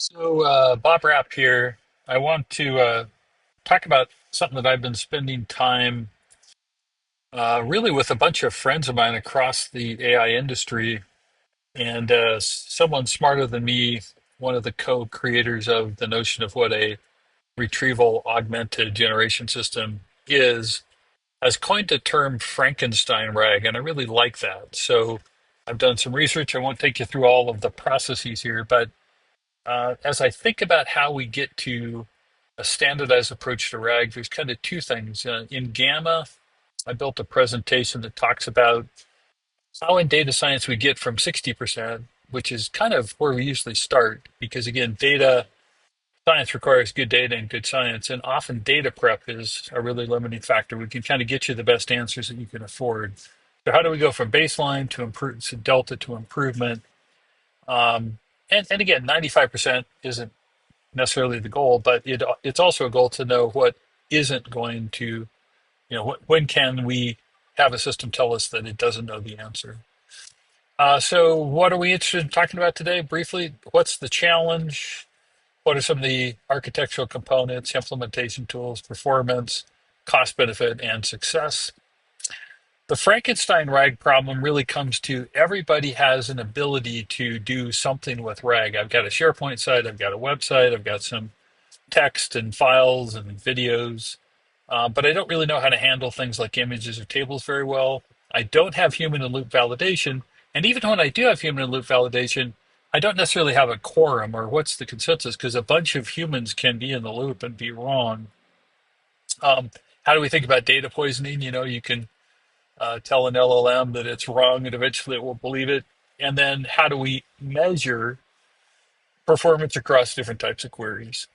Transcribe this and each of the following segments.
Bob Rapp here. I want to talk about something that I've been spending time really with a bunch of friends of mine across the AI industry. And someone smarter than me, one of the co creators of the notion of what a retrieval augmented generation system is, has coined the term Frankenstein-rag. And I really like that. So I've done some research. I won't take you through all of the processes here, but as I think about how we get to a standardized approach to RAG, there's kind of two things. In Gamma, I built a presentation that talks about how in data science we get from 60%, which is kind of where we usually start, because again, data science requires good data and good science, and often data prep is a really limiting factor. We can kind of get you the best answers that you can afford. So how do we go from baseline to improve, to delta to improvement? Um, and again, 95% isn't necessarily the goal, but it's also a goal to know what isn't going to, when can we have a system tell us that it doesn't know the answer? So, what are we interested in talking about today? Briefly, what's the challenge? What are some of the architectural components, implementation tools, performance, cost benefit, and success? The Frankenstein RAG problem really comes to everybody has an ability to do something with RAG. I've got a SharePoint site, I've got a website, I've got some text and files and videos, but I don't really know how to handle things like images or tables very well. I don't have human in loop validation. And even when I do have human in loop validation, I don't necessarily have a quorum or what's the consensus because a bunch of humans can be in the loop and be wrong. How do we think about data poisoning? You can tell an LLM that it's wrong and eventually it will believe it. And then how do we measure performance across different types of queries?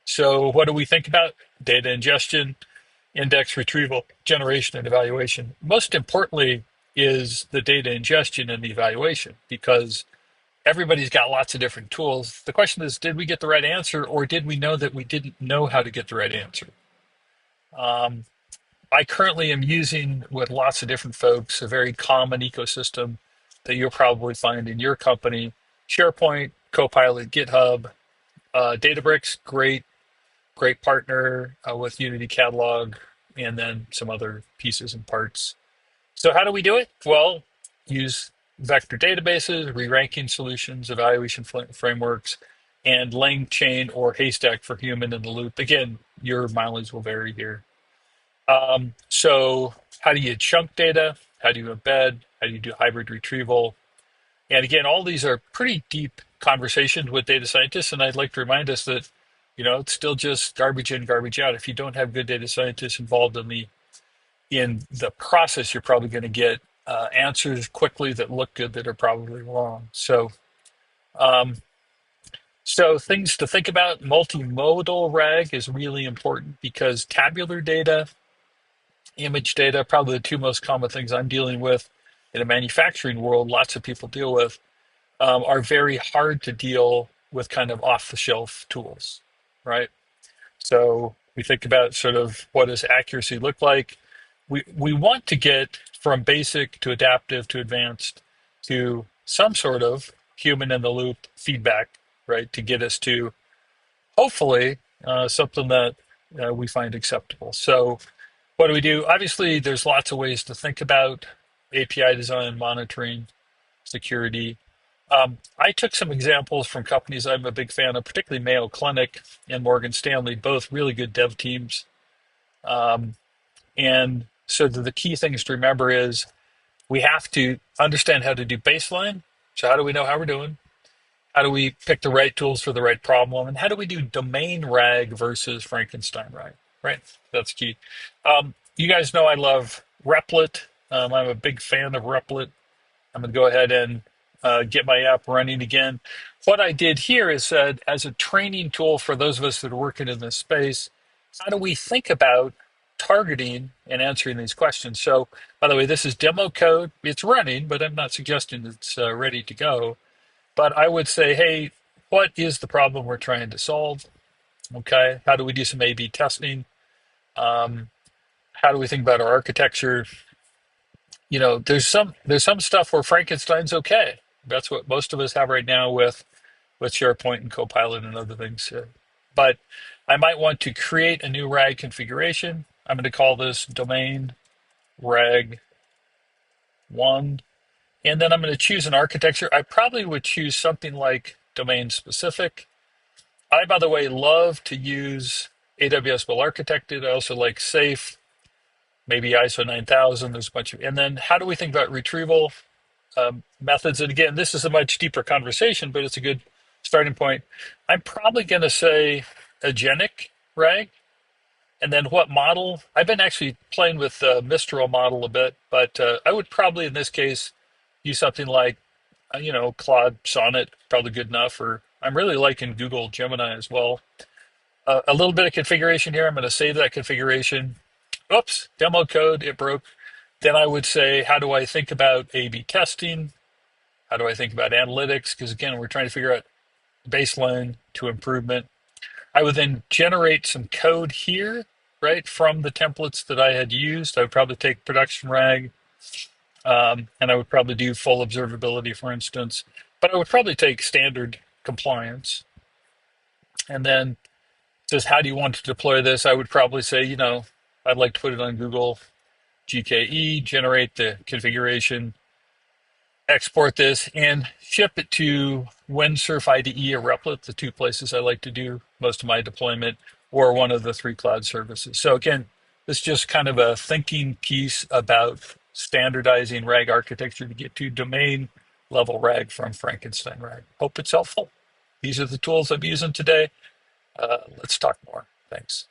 So, what do we think about? Data ingestion, index retrieval, generation, and evaluation. Most importantly, is the data ingestion and the evaluation because everybody's got lots of different tools. The question is, did we get the right answer or did we know that we didn't know how to get the right answer? Um, I currently am using with lots of different folks a very common ecosystem that you'll probably find in your company SharePoint, Copilot, GitHub, Databricks, great partner with Unity Catalog, and then some other pieces and parts. So how do we do it? Well, use vector databases, re-ranking solutions, evaluation frameworks, and LangChain or Haystack for human in the loop. Again, your mileage will vary here. So how do you chunk data? How do you embed? How do you do hybrid retrieval? And again, all these are pretty deep conversations with data scientists. And I'd like to remind us that, it's still just garbage in, garbage out. If you don't have good data scientists involved in the process, you're probably going to get answers quickly that look good that are probably wrong. Um, so things to think about: multimodal RAG is really important because tabular data, image data, probably the two most common things I'm dealing with in a manufacturing world. Lots of people deal with are very hard to deal with kind of off the shelf tools, right? So we think about sort of what does accuracy look like. We want to get from basic to adaptive to advanced to some sort of human in the loop feedback, right? To get us to hopefully something that we find acceptable. So what do we do? Obviously, there's lots of ways to think about API design, monitoring, security. I took some examples from companies I'm a big fan of, particularly Mayo Clinic and Morgan Stanley, both really good dev teams. Um, and so the key things to remember is we have to understand how to do baseline. So how do we know how we're doing? How do we pick the right tools for the right problem? And how do we do domain rag versus Frankenstein rag? Right? That's key. You guys know I love Replit. I'm a big fan of Replit. I'm going to go ahead and get my app running again. What I did here is said, as a training tool for those of us that are working in this space, how do we think about targeting and answering these questions? So, by the way, this is demo code. It's running, but I'm not suggesting it's ready to go. But I would say, hey, what is the problem we're trying to solve? Okay, how do we do some A/B testing? Um, how do we think about our architecture? There's some stuff where Frankenstein's okay. That's what most of us have right now with with SharePoint and Copilot and other things. But I might want to create a new RAG configuration. I'm going to call this domain rag one. And then I'm going to choose an architecture. I probably would choose something like domain specific. I, by the way, love to use AWS well architected. I also like safe, maybe ISO 9000. There's a bunch of, and then how do we think about retrieval methods? And again, this is a much deeper conversation, but it's a good starting point. I'm probably going to say agentic RAG. And then what model? I've been actually playing with the Mistral model a bit, but I would probably in this case use something like, Claude Sonnet, probably good enough. Or I'm really liking Google Gemini as well. A little bit of configuration here. I'm going to save that configuration. Oops, demo code, it broke. Then I would say, how do I think about A/B testing? How do I think about analytics? Because again, we're trying to figure out baseline to improvement. I would then generate some code here, right, from the templates that I had used. I would probably take production rag, and I would probably do full observability, for instance. But I would probably take standard compliance. And then says, how do you want to deploy this? I would probably say, I'd like to put it on Google GKE, generate the configuration, export this, and ship it to Windsurf IDE or Replit, the two places I like to do most of my deployment, or one of the three cloud services. So again, this is just kind of a thinking piece about standardizing RAG architecture to get to domain level RAG from Frankenstein RAG. Hope it's helpful. These are the tools I'm using today. Let's talk more. Thanks.